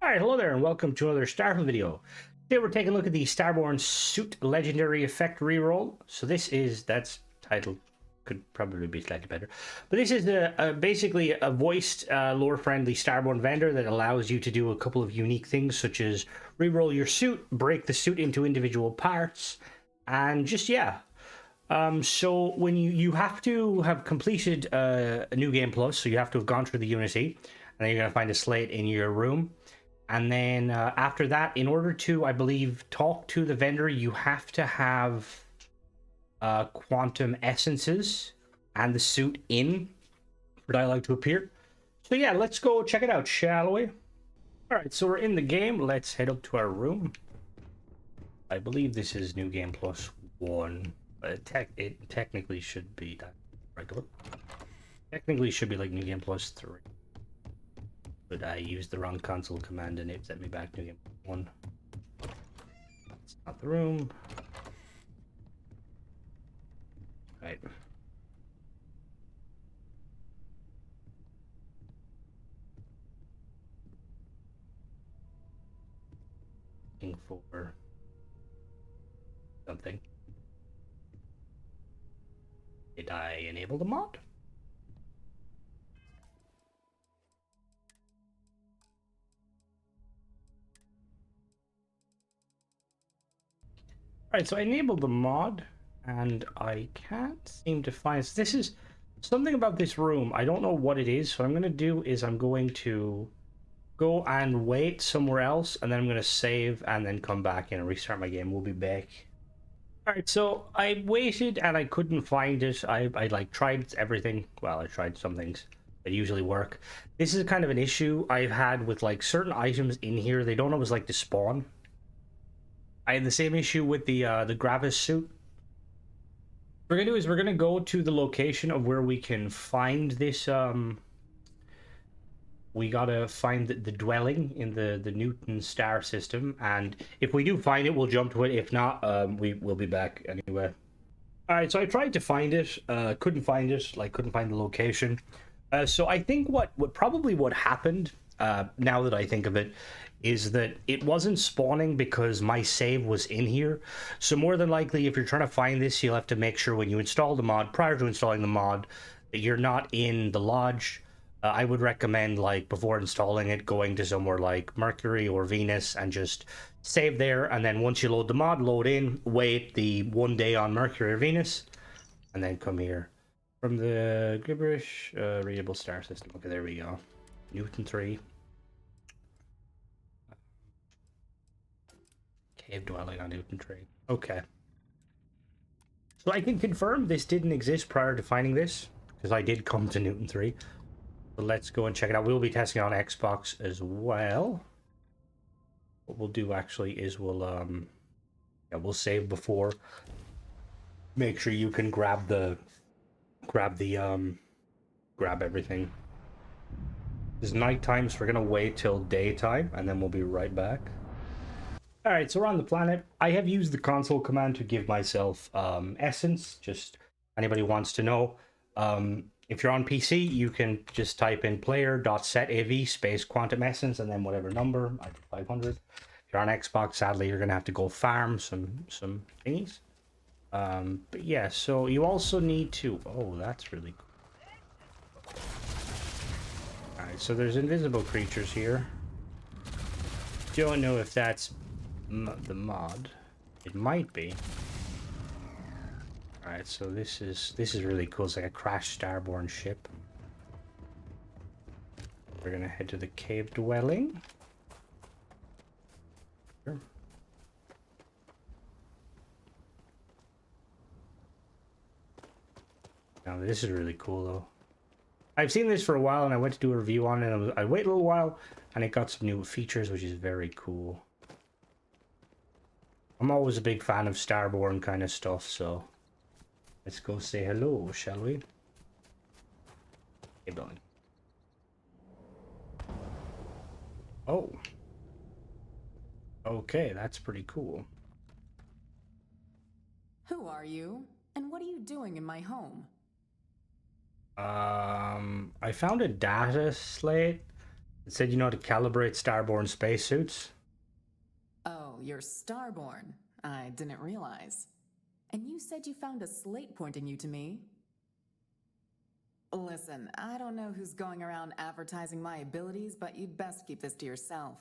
Alright, hello there and welcome to another Starfield video. Today we're taking a look at the Starborn Suit Legendary Effect Reroll. So that's titled, could probably be slightly better. But this is basically a voiced, lore-friendly Starborn vendor that allows you to do a couple of unique things, such as reroll your suit, break the suit into individual parts, and just, yeah. So when you have to have completed a New Game Plus, so you have to have gone through the Unity, and then you're going to find a slate in your room. And then after that, in order to, I believe, talk to the vendor, you have to have quantum essences and the suit in for dialogue to appear. So yeah, let's go check it out, shall we? All right, so we're in the game. Let's head up to our room. I believe this is New Game Plus 1. It technically should be that regular. Technically should be like New Game Plus 3. But I used the wrong console command and it sent me back to New Game 1. That's not the room. Right. Looking for something. Did I enable the mod? Alright, so I enabled the mod, and I can't seem to find... So this is something about this room. I don't know what it is, so what I'm going to do is I'm going to go and wait somewhere else, and then I'm going to save, and then come back in and restart my game. We'll be back. Alright, so I waited, and I couldn't find it. I like, tried everything. Well, I tried some things that usually work. This is kind of an issue I've had with, like, certain items in here. They don't always like to spawn. I had the same issue with the Gravis suit. What we're gonna do is we're gonna go to the location of where we can find this. We gotta find the dwelling in the Newton star system, and if we do find it, we'll jump to it. If not, we will be back anyway. All right, so I tried to find it, couldn't find it. Like, couldn't find the location. So I think what happened, now that I think of it, is that it wasn't spawning because my save was in here. So more than likely, if you're trying to find this, you'll have to make sure when you install the mod, prior to installing the mod, that you're not in the lodge. I would recommend, like, before installing it, going to somewhere like Mercury or Venus and just save there. And then once you load the mod, load in, wait the 1 day on Mercury or Venus, and then come here. From the gibberish, readable star system. Okay, there we go. Newton 3. Cave dwelling on Newton 3. Okay. So I can confirm this didn't exist prior to finding this, because I did come to Newton 3. So let's go and check it out. We'll be testing it on Xbox as well. What we'll do actually is we'll save before. Make sure you can grab everything. It's nighttime, so we're gonna wait till daytime, and then we'll be right back. Alright, so we're on the planet. I have used the console command to give myself essence, just anybody wants to know. If you're on PC, you can just type in player.setav space quantum essence and then whatever number, I did 500. If you're on Xbox, sadly, you're gonna have to go farm some thingies. But yeah, so you also need to... Oh, that's really cool. Alright, so there's invisible creatures here. Don't know if that's the mod. It might be. Alright, so this is really cool. It's like a crashed Starborn ship. We're gonna head to the cave dwelling. Sure. Now this is really cool though. I've seen this for a while and I went to do a review on it, and I waited a little while and it got some new features, which is very cool. I'm always a big fan of Starborn kind of stuff, so let's go say hello, shall we? Hey, Billy. Oh. Okay, that's pretty cool. Who are you? And what are you doing in my home? I found a data slate It said you know how to calibrate Starborn spacesuits. Oh, you're Starborn. I didn't realize. And you said you found a slate pointing you to me? Listen, I don't know who's going around advertising my abilities, but you'd best keep this to yourself.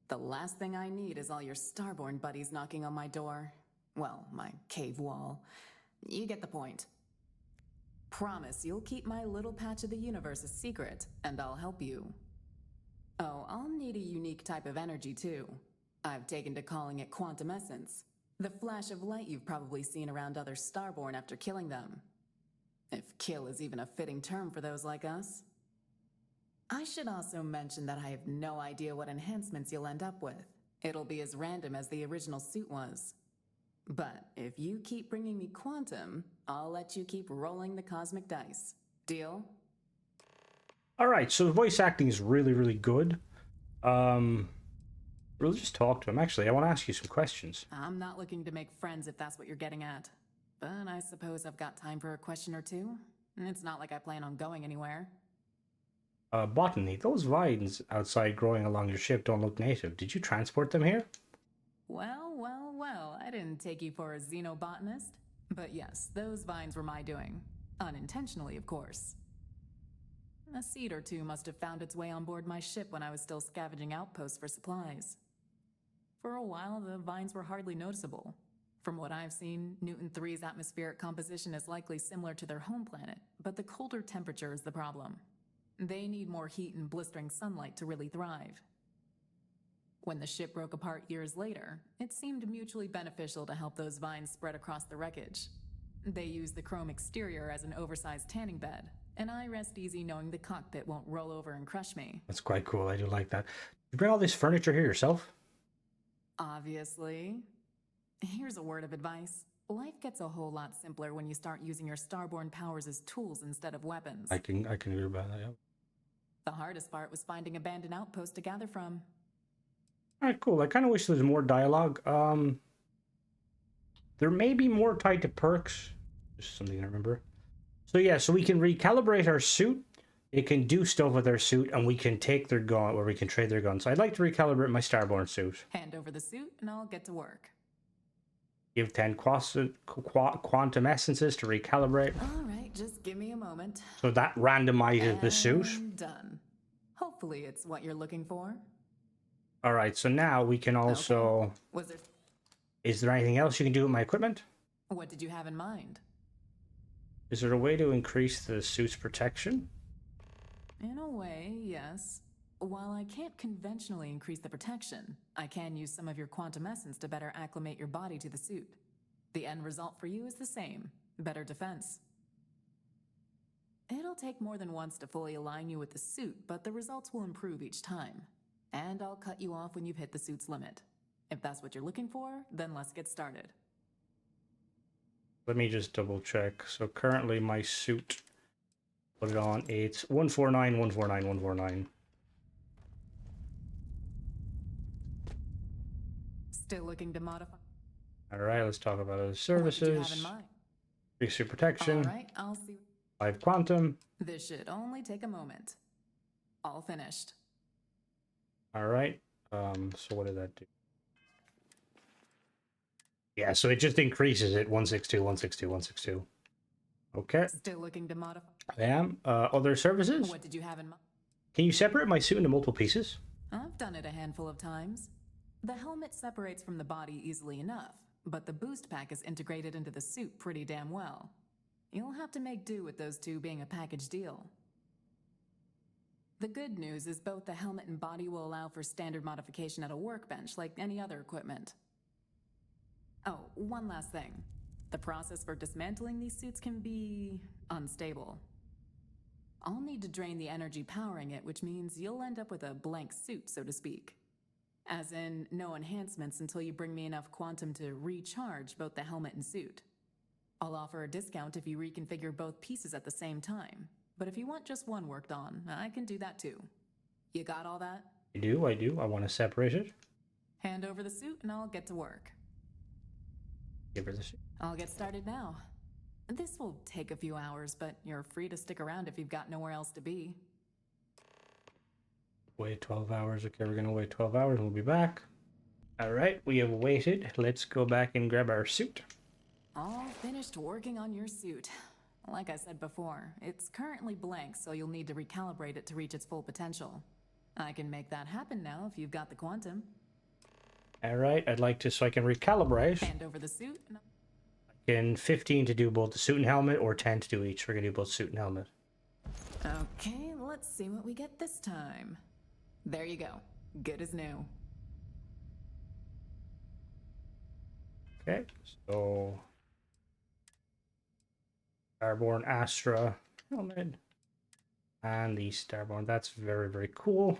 The last thing I need is all your Starborn buddies knocking on my door. Well, my cave wall. You get the point. Promise you'll keep my little patch of the universe a secret, and I'll help you. Oh, I'll need a unique type of energy, too. I've taken to calling it quantum essence. The flash of light you've probably seen around other Starborn after killing them. If kill is even a fitting term for those like us. I should also mention that I have no idea what enhancements you'll end up with. It'll be as random as the original suit was. But if you keep bringing me quantum, I'll let you keep rolling the cosmic dice. Deal? Alright, so the voice acting is really, really good. We'll just talk to him. Actually, I want to ask you some questions. I'm not looking to make friends if that's what you're getting at. But I suppose I've got time for a question or two. It's not like I plan on going anywhere. Botany, those vines outside growing along your ship don't look native. Did you transport them here? Well, I didn't take you for a xenobotanist. But yes, those vines were my doing. Unintentionally, of course. A seed or two must have found its way on board my ship when I was still scavenging outposts for supplies. For a while, the vines were hardly noticeable. From what I've seen, Newton 3's atmospheric composition is likely similar to their home planet, but the colder temperature is the problem. They need more heat and blistering sunlight to really thrive. When the ship broke apart years later, it seemed mutually beneficial to help those vines spread across the wreckage. They use the chrome exterior as an oversized tanning bed, and I rest easy knowing the cockpit won't roll over and crush me. That's quite cool. I do like that. You bring all this furniture here yourself? Obviously. Here's a word of advice. Life gets a whole lot simpler when you start using your Starborn powers as tools instead of weapons. I can agree about that, yeah. The hardest part was finding abandoned outposts to gather from. Alright, cool. I kind of wish there was more dialogue. There may be more tied to perks. Just something I remember. So yeah, so we can recalibrate our suit. It can do stuff with our suit, and we can take their gun, or we can trade their guns. So I'd like to recalibrate my Starborn suit. Hand over the suit, and I'll get to work. Give 10 quantum essences to recalibrate. All right, just give me a moment. So that randomizes the suit. Done. Hopefully it's what you're looking for. Alright, so now we can also... Okay. Was it... Is there anything else you can do with my equipment? What did you have in mind? Is there a way to increase the suit's protection? In a way, yes. While I can't conventionally increase the protection, I can use some of your quantum essence to better acclimate your body to the suit. The end result for you is the same. Better defense. It'll take more than once to fully align you with the suit, but the results will improve each time. And I'll cut you off when you've hit the suit's limit. If that's what you're looking for, then let's get started. Let me just double check. So currently my suit, put it on, it's 149, 149, 149. Still looking to modify? Alright, let's talk about other What did you have services. in mind? Increase your protection. Alright, I'll see. 5 quantum. This should only take a moment. All finished. Alright. So what did that do? Yeah, so it just increases it 162, 162, 162. Okay. Still looking to modify? I am. Other services? What did you have in mind? Can you separate my suit into multiple pieces? I've done it a handful of times. The helmet separates from the body easily enough, but the boost pack is integrated into the suit pretty damn well. You'll have to make do with those two being a package deal. The good news is both the helmet and body will allow for standard modification at a workbench like any other equipment. Oh, one last thing. The process for dismantling these suits can be unstable. I'll need to drain the energy powering it, which means you'll end up with a blank suit, so to speak. As in, no enhancements until you bring me enough quantum to recharge both the helmet and suit. I'll offer a discount if you reconfigure both pieces at the same time. But if you want just one worked on, I can do that too. You got all that? I do. I want to separate it. Hand over the suit and I'll get to work. Give her the suit. I'll get started now. This will take a few hours, but you're free to stick around if you've got nowhere else to be. Wait 12 hours. Okay, we're gonna wait 12 hours. We'll be back. All right, we have waited. Let's go back and grab our suit. All finished working on your suit. Like I said before, it's currently blank, so you'll need to recalibrate it to reach its full potential. I can make that happen now if you've got the quantum. All right, I'd like to, so I can recalibrate. Hand over the suit. In 15 to do both the suit and helmet, or 10 to do each. We're gonna do both suit and helmet. Okay, let's see what we get this time. There you go. Good as new. Okay, so Starborn Astra helmet and the Starborn. That's very, very cool.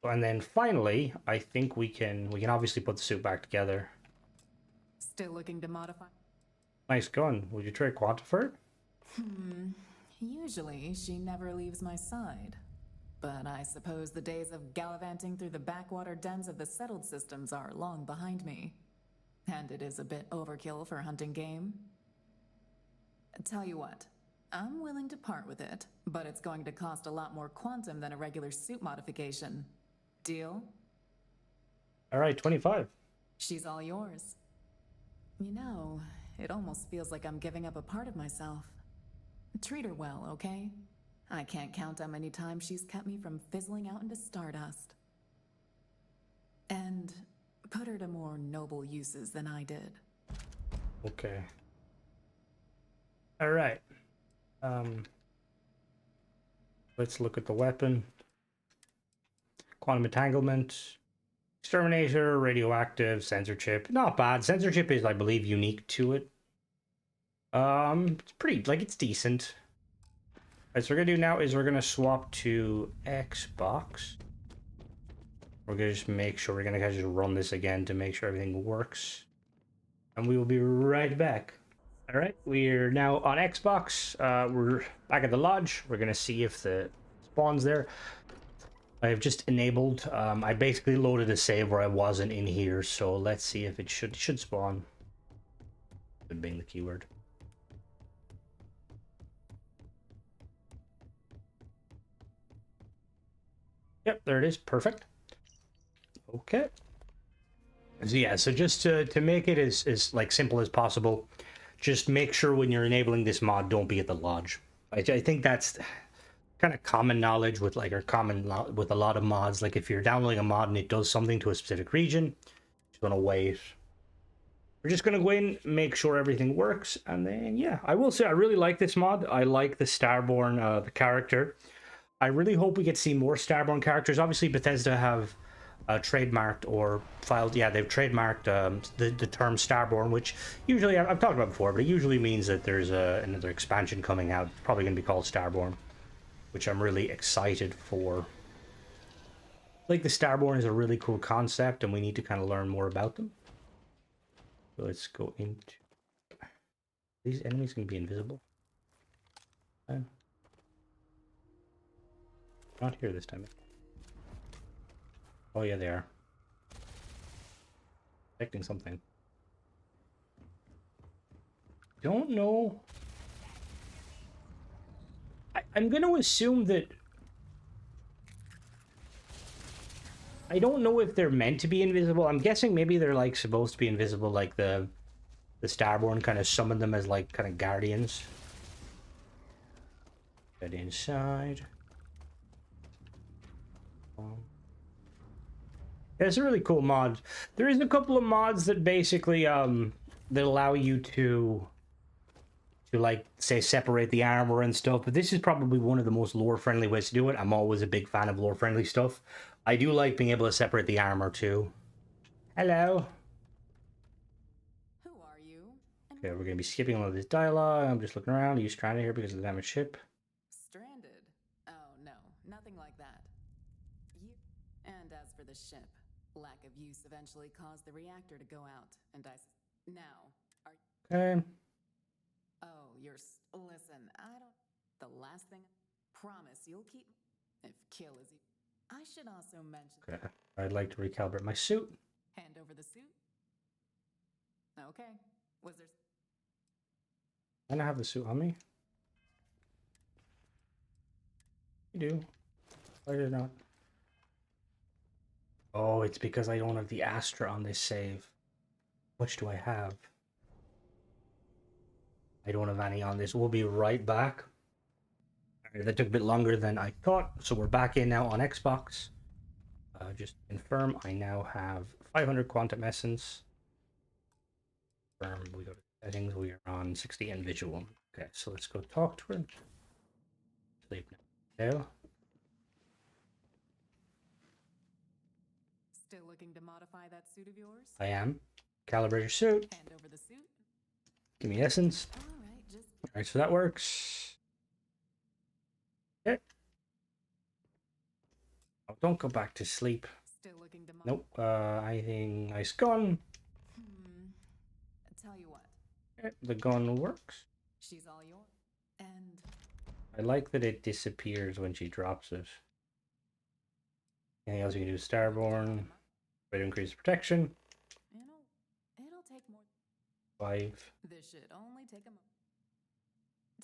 And then finally, I think we can obviously put the suit back together. Still looking to modify? Nice gun. Would you try Quantifer? Usually, she never leaves my side. But I suppose the days of gallivanting through the backwater dens of the settled systems are long behind me. And it is a bit overkill for hunting game. Tell you what, I'm willing to part with it, but it's going to cost a lot more quantum than a regular suit modification. Deal? All right, 25. She's all yours. You know, it almost feels like I'm giving up a part of myself. Treat her well, okay? I can't count how many times she's kept me from fizzling out into stardust. And put her to more noble uses than I did. Okay. All right. Let's look at the weapon. Quantum entanglement, exterminator, radioactive, sensor chip. Not bad. Sensor chip is, I believe, unique to it. It's pretty, like, it's decent. All right, so what we're gonna do now is we're gonna swap to Xbox. We're gonna just make sure we're gonna just run this again to make sure everything works, and we will be right back. All right, we're now on Xbox. We're back at the lodge. We're gonna see if the spawn's there. I have just enabled. I basically loaded a save where I wasn't in here, so let's see if it should spawn. Could being the keyword. Yep, there it is. Perfect. Okay. So yeah, so just to make it as like simple as possible, just make sure when you're enabling this mod, don't be at the lodge. I think that's kind of common knowledge with like, or common with a lot of mods. Like if you're downloading a mod and it does something to a specific region, just gonna wait. We're just gonna go in, make sure everything works, and then yeah, I will say I really like this mod. I like the Starborn, the character. I really hope we get to see more Starborn characters. Obviously, Bethesda have trademarked or filed, yeah, they've trademarked the term Starborn, which usually, I've talked about before, but it usually means that there's another expansion coming out. It's probably going to be called Starborn, which I'm really excited for. Like, the Starborn is a really cool concept, and we need to kind of learn more about them. So let's go into... These enemies going to be invisible? Not here this time. Oh yeah, they are. Expecting something. Don't know. I'm going to assume that... I don't know if they're meant to be invisible. I'm guessing maybe they're like supposed to be invisible, like the Starborn kind of summoned them as like kind of guardians. Get inside. Yeah, it's a really cool mod. There is a couple of mods that basically that allow you to like say separate the armor and stuff, but this is probably one of the most lore friendly ways to do it. I'm always a big fan of lore friendly stuff. I do like being able to separate the armor too. Hello. Who are you? Okay, we're gonna be skipping all of this dialogue. I'm just looking around. Are you stranded here because of the damaged ship? Stranded? Oh, no, nothing like that. And as for the ship, lack of use eventually caused the reactor to go out, and now, Okay. Oh, listen, I don't... The last thing... Promise you'll keep... If kill is... I should also mention... Okay. I'd like to recalibrate my suit. Hand over the suit? Okay. Was there... I don't have the suit on me. You do. Why did it not? Oh, it's because I don't have the Astra on this save. How much do I have? I don't have any on this. We'll be right back. That took a bit longer than I thought, so we're back in now on Xbox. Just to confirm, I now have 500 quantum essence. Confirm, we go to settings, we are on 60 and visual. Okay, so let's go talk to her. Sleep now. Still looking to modify that suit of yours? I am. Calibrate your suit. Hand over the suit. Give me essence. Alright, so that works. Okay. Oh, don't go back to sleep. Still looking to nope. Anything nice gun. Tell you what. Okay, the gun works. She's all yours. And I like that it disappears when she drops it. Anything else you can do? Starborn. Way to increase protection. It'll take more. 5. This should only take a moment.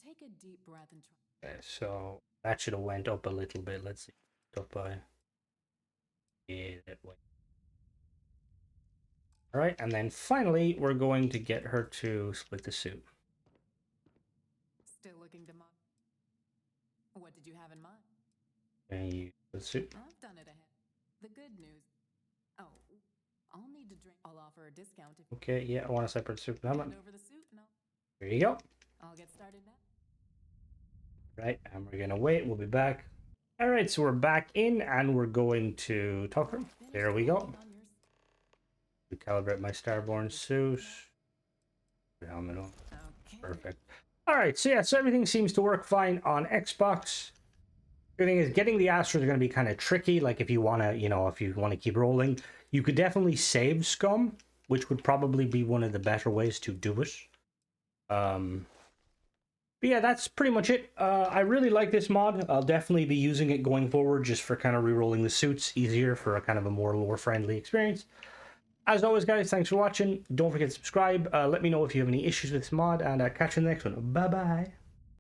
Take a deep breath and try. Okay, so that should have went up a little bit. Let's see. Up by. Yeah, that way. Alright, and then finally we're going to get her to split the suit. Still looking to mod. What did you have in mind? And you the suit. I've done it ahead. The good news. Oh, I'll need to drink. I'll offer a discount if Okay, yeah, I want a separate suit. How much? over the suit. No. There you go. I'll get started now. Right, and we're gonna wait. We'll be back. All right, so we're back in, and we're going to talk to her. There we go. Recalibrate my Starborn suit. Helmet on. Okay. Perfect. All right, so yeah, so everything seems to work fine on Xbox. The thing is, getting the Astros are going to be kind of tricky. Like if you want to, if you want to keep rolling, you could definitely save Scum, which would probably be one of the better ways to do it. But yeah, that's pretty much it. I really like this mod. I'll definitely be using it going forward just for kind of re-rolling the suits easier for a kind of a more lore-friendly experience. As always, guys, thanks for watching. Don't forget to subscribe. Let me know if you have any issues with this mod, and catch you in the next one. Bye-bye.